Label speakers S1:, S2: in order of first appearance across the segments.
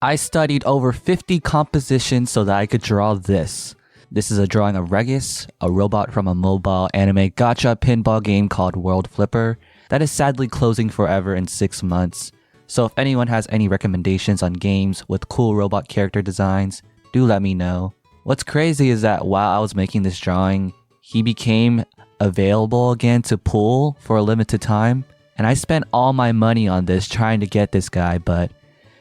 S1: I studied over 50 compositions so that I could draw this. This is a drawing of Regis, a robot from a mobile anime gacha pinball game called World Flipper that is sadly closing forever in 6 months. So if anyone has any recommendations on games with cool robot character designs, do let me know. What's crazy is that while I was making this drawing, he became available again to pull for a limited time, and I spent all my money on this trying to get this guy, but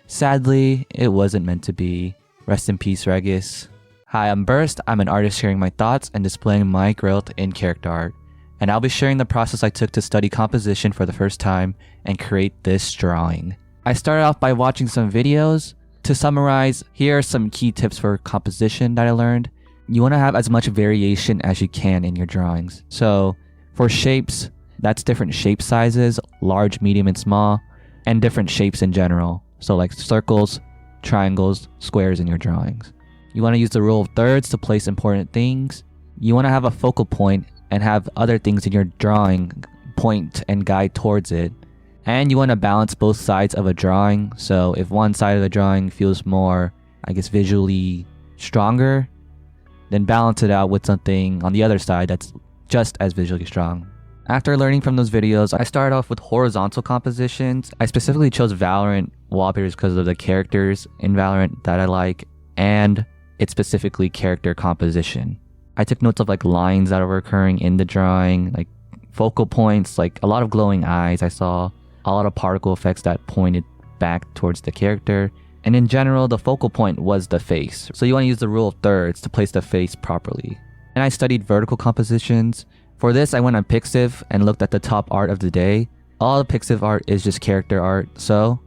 S1: sadly, it wasn't meant to be. Rest in peace, Regis. Hi, I'm Burst. I'm an artist sharing my thoughts and displaying my growth in character art. And I'll be sharing the process I took to study composition for the first time and create this drawing. I started off by watching some videos. To summarize, here are some key tips for composition that I learned. You want to have as much variation as you can in your drawings. So for shapes, that's different shape sizes, large, medium, and small, and different shapes in general. So like circles, triangles, squares in your drawings. You want to use the rule of thirds to place important things. You want to have a focal point and have other things in your drawing point and guide towards it. And you want to balance both sides of a drawing. So if one side of the drawing feels more, visually stronger, then balance it out with something on the other side that's just as visually strong. After learning from those videos, I started off with horizontal compositions. I specifically chose Valorant wallpapers because of the characters in Valorant that I like, and it's specifically character composition. I took notes of lines that were occurring in the drawing, like focal points, like a lot of glowing eyes I saw, a lot of particle effects that pointed back towards the character, and in general, the focal point was the face. So you want to use the rule of thirds to place the face properly. And I studied vertical compositions. For this, I went on Pixiv and looked at the top art of the day. All the Pixiv art is just character art, so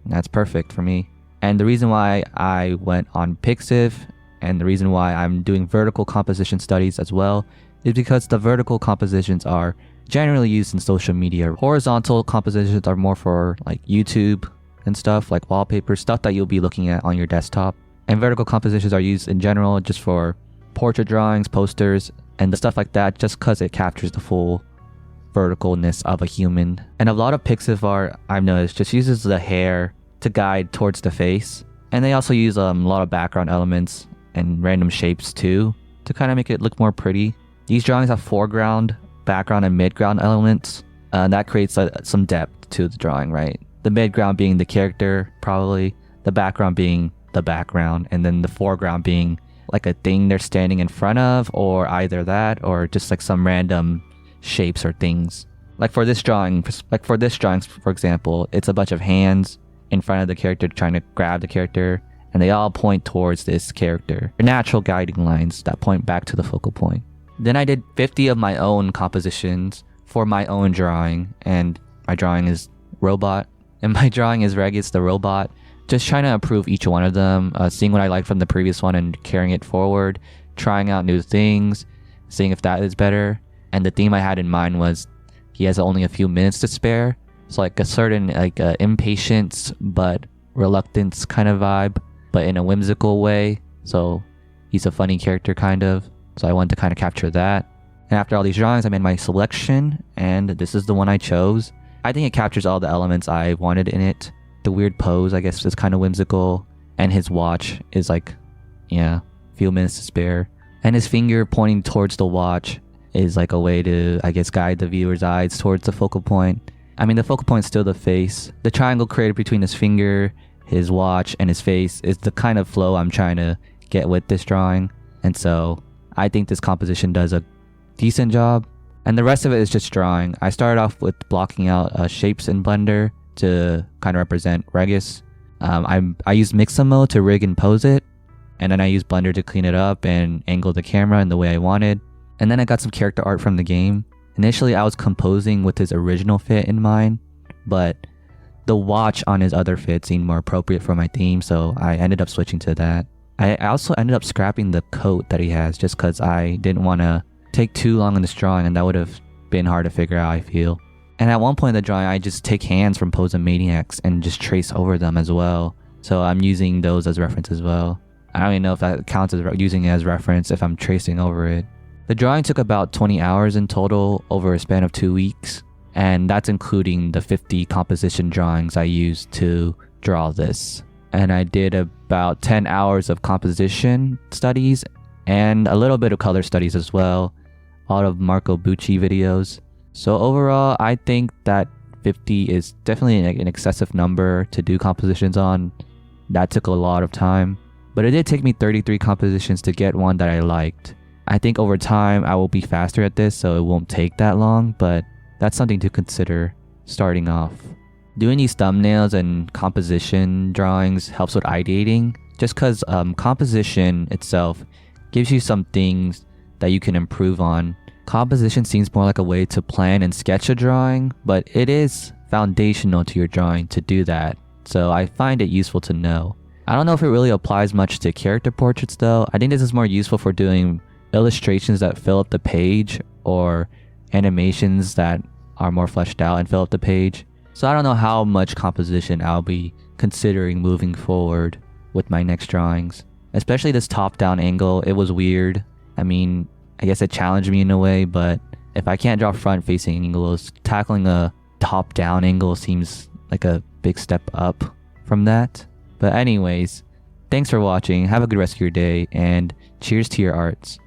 S1: that's perfect for me. And the reason why I went on Pixiv and the reason why I'm doing vertical composition studies as well is because the vertical compositions are generally used in social media. Horizontal compositions are more for YouTube and stuff, like wallpaper, stuff that you'll be looking at on your desktop. And vertical compositions are used in general just for portrait drawings, posters, and the stuff like that, just because it captures the full verticalness of a human. And a lot of Pixiv art, I've noticed, just uses the hair to guide towards the face. And they also use a lot of background elements and random shapes too, to kind of make it look more pretty. These drawings have foreground, background, and midground elements. That creates some depth to the drawing, right? The midground being the character, probably. The background being the background. And then the foreground being like a thing they're standing in front of, or either that, or just some random shapes or things. For this drawing, for example, it's a bunch of hands in front of the character trying to grab the character, and they all point towards this character. They're natural guiding lines that point back to the focal point. Then I did 50 of my own compositions for my own drawing, and my drawing is robot, and my drawing is Regis the robot. Just trying to improve each one of them, seeing what I liked from the previous one and carrying it forward, trying out new things, seeing if that is better. And the theme I had in mind was he has only a few minutes to spare. So a certain impatience but reluctance kind of vibe, but in a whimsical way. So he's a funny character kind of. So I wanted to kind of capture that. And after all these drawings, I made my selection, and this is the one I chose. I think it captures all the elements I wanted in it. The weird pose, I guess, is kind of whimsical. And his watch is few minutes to spare. And his finger pointing towards the watch is a way to, guide the viewer's eyes towards the focal point. The focal point is still the face. The triangle created between his finger, his watch, and his face is the kind of flow I'm trying to get with this drawing. And so I think this composition does a decent job. And the rest of it is just drawing. I started off with blocking out shapes in Blender to kind of represent Regis. I used Mix-a mode to rig and pose it, and then I used Blender to clean it up and angle the camera in the way I wanted. And then I got some character art from the game. Initially, I was composing with his original fit in mind, but the watch on his other fit seemed more appropriate for my theme, so I ended up switching to that. I also ended up scrapping the coat that he has just because I didn't want to take too long in this drawing, and that would have been hard to figure out, I feel. And at one point in the drawing, I just take hands from Pose of Maniacs and just trace over them as well. So I'm using those as reference as well. I don't even know if that counts as using it as reference if I'm tracing over it. The drawing took about 20 hours in total over a span of 2 weeks. And that's including the 50 composition drawings I used to draw this. and I did about 10 hours of composition studies and a little bit of color studies as well, all of Marco Bucci videos. So overall, I think that 50 is definitely an excessive number to do compositions on. That took a lot of time, but it did take me 33 compositions to get one that I liked. I think over time I will be faster at this, so it won't take that long, but that's something to consider starting off. Doing these thumbnails and composition drawings helps with ideating, just because composition itself gives you some things that you can improve on. Composition seems more like a way to plan and sketch a drawing, but it is foundational to your drawing to do that, so I find it useful to know. I don't know if it really applies much to character portraits though. I think this is more useful for doing illustrations that fill up the page or animations that are more fleshed out and fill up the page. So I don't know how much composition I'll be considering moving forward with my next drawings. Especially this top-down angle, it was weird. I mean, I guess it challenged me in a way, but if I can't draw front-facing angles, tackling a top-down angle seems like a big step up from that. But anyways, thanks for watching, have a good rest of your day, and cheers to your arts.